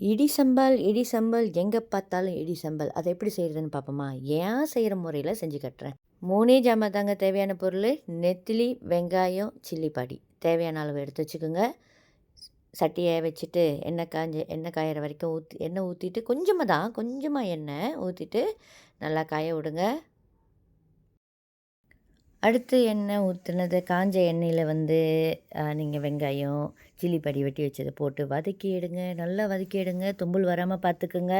இடி சம்பல், இடி சம்பல் எங்கே பார்த்தாலும் இடி சம்பல். அதை எப்படி செய்கிறதுன்னு பார்ப்போமா? ஏன் செய்கிற முறையில் செஞ்சு காட்டுறேன். 3 ஜாமான் தாங்க தேவையான பொருள். நெத்திலி, வெங்காயம், சில்லி பாடி. தேவையான அளவு எடுத்து வச்சுக்கோங்க. சட்டியை வச்சுட்டு எண்ணெய் காயிற வரைக்கும் எண்ணெய் ஊற்றிட்டு கொஞ்சமாக எண்ணெய் ஊற்றிட்டு நல்லா காய விடுங்க. அடுத்து எண்ணெய் ஊற்றுனது காஞ்ச எண்ணெயில் நீங்கள் வெங்காயம், சில்லி படி வெட்டி வச்சதை போட்டு நல்லா வதக்கி எடுங்க. தும்புல் வராமல் பார்த்துக்குங்க.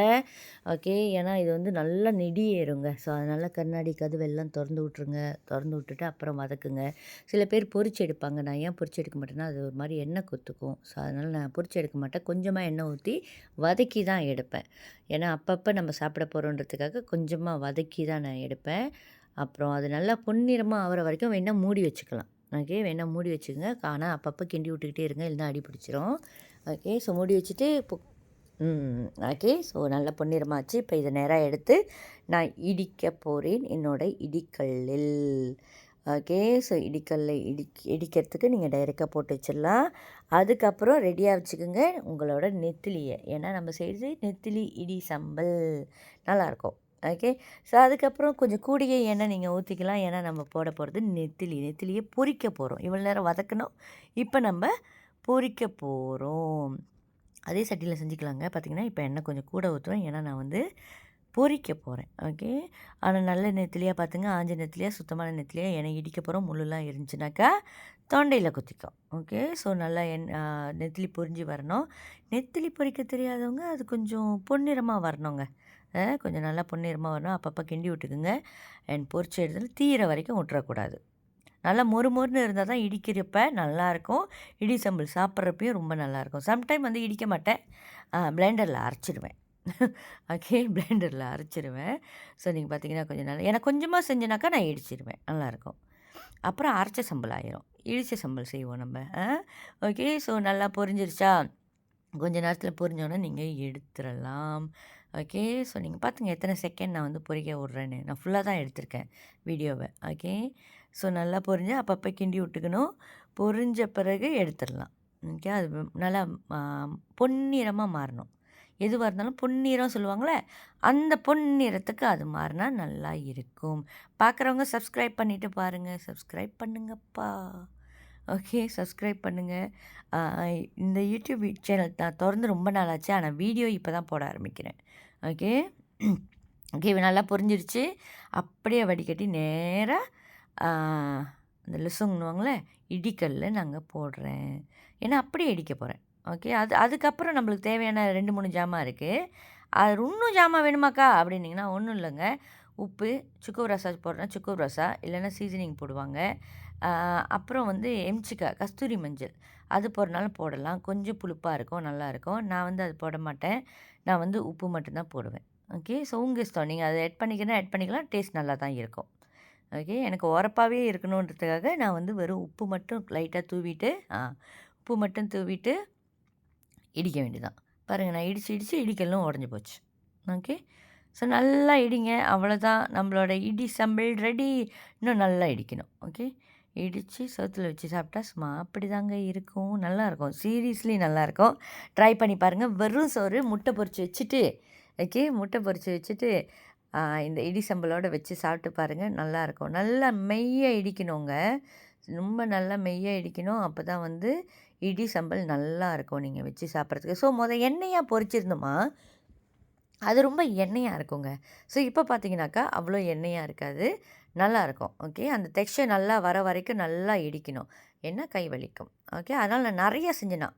ஓகே, ஏன்னா இது நல்லா நெடி ஏறுங்க. ஸோ அதனால் கண்ணாடி கதவெல்லாம் திறந்து விட்ருங்க. திறந்து விட்டுட்டு அப்புறம் வதக்குங்க. சில பேர் பொரிச்சு எடுப்பாங்க. நான் ஏன் பொரிச்சு எடுக்க மாட்டேன்னா, அது ஒரு மாதிரி எண்ணெய் கொத்துக்கும். ஸோ அதனால் நான் பொரிச்சு எடுக்க மாட்டேன். கொஞ்சமாக எண்ணெய் ஊற்றி வதக்கி தான் எடுப்பேன். ஏன்னா அப்பப்போ நம்ம சாப்பிட போகிறோன்றதுக்காக கொஞ்சமாக வதக்கி தான் நான் எடுப்பேன். அப்புறம் அது நல்லா பொன்னிறமாக ஆகிற வரைக்கும் வேணால் மூடி வச்சுக்கலாம். ஓகே, வேணால் மூடி வச்சுக்கோங்க. ஆனால் அப்பப்போ கிண்டி விட்டுக்கிட்டே இருங்க, இல்லைனா அடி பிடிச்சிரும். ஓகே, ஸோ மூடி வச்சுட்டு ஓகே, ஸோ நல்லா பொன்னிறமாச்சு. இப்போ இதை நேராக எடுத்து நான் இடிக்க போகிறேன் என்னோடய இடிக்கல்லில். ஓகே, ஸோ இடிக்கிறதுக்கு நீங்கள் டைரெக்டாக போட்டு வச்சிடலாம். அதுக்கப்புறம் ரெடியாக வச்சுக்கோங்க உங்களோட நெத்திலியை. ஏன்னா நம்ம செய்கிறது நெத்திலி இடி சம்பல் நல்லாயிருக்கும். ஓகே, ஸோ அதுக்கப்புறம் கொஞ்சம் கூடிய எண்ணெய் நீங்கள் ஊற்றிக்கலாம். ஏன்னா நம்ம போட போகிறது நெத்திலியை பொரிக்க போகிறோம். இவ்வளோ நேரம் வதக்கணும், இப்போ நம்ம பொரிக்க போகிறோம். அதே சட்டியில் செஞ்சுக்கலாங்க. பார்த்திங்கன்னா இப்போ எண்ணெய் கொஞ்சம் கூட ஊற்றுவேன். ஏன்னா நான் பொரிக்க போகிறேன். ஓகே, ஆனால் நல்ல நெத்திலியாக பார்த்துங்க. ஆஞ்ச நெத்திலியாக, சுத்தமான நெத்திலியாக. எண்ணெய் இடிக்க போகிறோம். முள்ளுலாம் இருந்துச்சுனாக்கா தொண்டையில் குத்திக்கும். ஓகே, ஸோ நல்லா நெத்திலி பொரிஞ்சு வரணும். நெத்திலி பொரிக்க தெரியாதவங்க அது கொஞ்சம் பொன்னிறமாக வரணுங்க. கொஞ்சம் நல்லா பொன்னிறமாக வரணும். அப்பப்போ கிண்டி விட்டுக்குங்க. பொரிச்ச இடத்துல தீர வரைக்கும் விட்டுறக்கூடாது. நல்லா மொறுன்னு இருந்தால் தான் இடிக்கிறப்ப நல்லாயிருக்கும். இடி சம்பல் சாப்பிட்றப்பையும் ரொம்ப நல்லாயிருக்கும். சம்டைம் இடிக்க மாட்டேன், பிளெண்டரில் அரைச்சிடுவேன். ஓகே, பிளெண்டரில் அரைச்சிடுவேன். ஸோ நீங்கள் பார்த்தீங்கன்னா கொஞ்சம் நல்லா, எனக்கு கொஞ்சமாக செஞ்சேனாக்கா நான் இடிச்சிடுவேன், நல்லாயிருக்கும். அப்புறம் அரைச்ச சம்பல் ஆயிரும். இடித்த சம்பல் செய்வோம் நம்ம. ஓகே, ஸோ நல்லா பொரிஞ்சிருச்சா? கொஞ்ச நேரத்தில் பொரிஞ்சோன்னே நீங்கள் எடுத்துடலாம். ஓகே, ஸோ நீங்கள் பார்த்துங்க எத்தனை செகண்ட் நான் பொரிக்க விட்றேன்னு. நான் ஃபுல்லாக தான் எடுத்திருக்கேன் வீடியோவை. ஓகே, ஸோ நல்லா பொரிஞ்சு அப்பப்போ கிண்டி விட்டுக்கணும். பொரிஞ்ச பிறகு எடுத்துடலாம். ஓகே, அது நல்லா பொன்னிறமாக மாறணும். எதுவாக இருந்தாலும் பொன்னிறம் சொல்லுவாங்களே, அந்த பொன்னிறத்துக்கு அது மாறினா நல்லா இருக்கும். பார்க்குறவங்க சப்ஸ்கிரைப் பண்ணிவிட்டு பாருங்கள். சப்ஸ்கிரைப் பண்ணுங்கப்பா. ஓகே, சப்ஸ்கிரைப் பண்ணுங்கள். இந்த யூடியூப் சேனல் நான் திறந்து ரொம்ப நாள் ஆச்சு. ஆனால் வீடியோ இப்போ தான் போட ஆரம்பிக்கிறேன். ஓகே, ஓகே, நல்லா புரிஞ்சிருச்சு. அப்படியே வடிகட்டி நேராக அந்த லுசுங்குவாங்களே இடிக்கல்ல நாங்கள் போடுறேன். ஏன்னா அப்படியே இடிக்க போகிறேன். ஓகே, அதுக்கப்புறம் நம்மளுக்கு தேவையான 2-3 ஜாமான் இருக்குது. அது இன்னும் ஜாமான் வேணுமாக்கா அப்படின்னிங்கன்னா ஒன்றும் இல்லைங்க. உப்பு, சுக்கு ரசா போடுறேன், சுக்கு ரசா இல்லைன்னா சீசனிங் போடுவாங்க. அப்புறம் எம்சிக்காய், கஸ்தூரி மஞ்சள், அது போடுறனாலும் போடலாம். கொஞ்சம் புளிப்பாக இருக்கும், நல்லாயிருக்கும். நான் அது போட மாட்டேன். நான் உப்பு மட்டும்தான் போடுவேன். ஓகே, ஸோ உங்கள் இஷ்டம். நீங்கள் அதை ஆட் பண்ணிக்கலாம். டேஸ்ட் நல்லா தான் இருக்கும். ஓகே, எனக்கு உரப்பாகவே இருக்கணுன்றதுக்காக நான் வெறும் உப்பு மட்டும் லைட்டாக தூவிட்டு உப்பு மட்டும் தூவிட்டு இடிக்க வேண்டியதான். பாருங்கள், நான் இடித்து இடிக்கலும் உடஞ்சி போச்சு. ஓகே, ஸோ நல்லா இடிங்க. அவ்வளோதான், நம்மளோட இடி சம்பல் ரெடி. இன்னும் நல்லா இடிக்கணும். ஓகே, இடித்து சோத்தில் வச்சு சாப்பிட்டா சும்மா அப்படி தாங்க இருக்கும். நல்லாயிருக்கும், சீரியஸ்லி நல்லாயிருக்கும். ட்ரை பண்ணி பாருங்கள். வெறும் சோறு முட்டை பொரித்து வச்சுட்டு, ஓகே, முட்டை பொரித்து வச்சுட்டு இந்த இடி சம்பலோடு வச்சு சாப்பிட்டு பாருங்கள், நல்லாயிருக்கும். நல்லா மெய்யாக இடிக்கணுங்க. ரொம்ப நல்லா மெய்யாக இடிக்கணும். அப்போ தான் இடி சம்பல் நல்லாயிருக்கும் நீங்கள் வச்சு சாப்பிட்றதுக்கு. ஸோ எண்ணெயாக பொரிச்சிருந்தோமா அது ரொம்ப எண்ணெயாக இருக்குங்க. ஸோ இப்போ பார்த்தீங்கன்னாக்கா அவ்வளோ எண்ணெயாக இருக்காது, நல்லாயிருக்கும். ஓகே, அந்த டெக்ஸ்சர் நல்லா வர வரைக்கும் நல்லா இடிக்கணும். ஏன்னா கை வலிக்கும். ஓகே, அதனால் நான் நிறையா செஞ்சேன்னா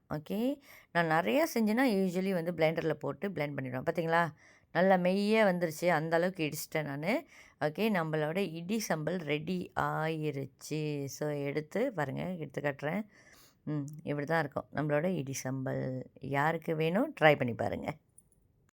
நான் நிறையா செஞ்சேன்னா யூஸ்வலி பிளெண்டரில் போட்டு பிளெண்ட் பண்ணிவிடுவேன். பார்த்தீங்களா, நல்லா மெய்யாக வந்துருச்சு. அந்தளவுக்கு இடிச்சிட்டேன் நான். ஓகே, நம்மளோட இடி சம்பல் ரெடி ஆயிருச்சு. ஸோ எடுத்து பாருங்கள், எடுத்து காட்டுறேன். இப்படி தான் இருக்கும் நம்மளோட இடி சம்பல். யாருக்கு வேணும் ட்ரை பண்ணி பாருங்கள்.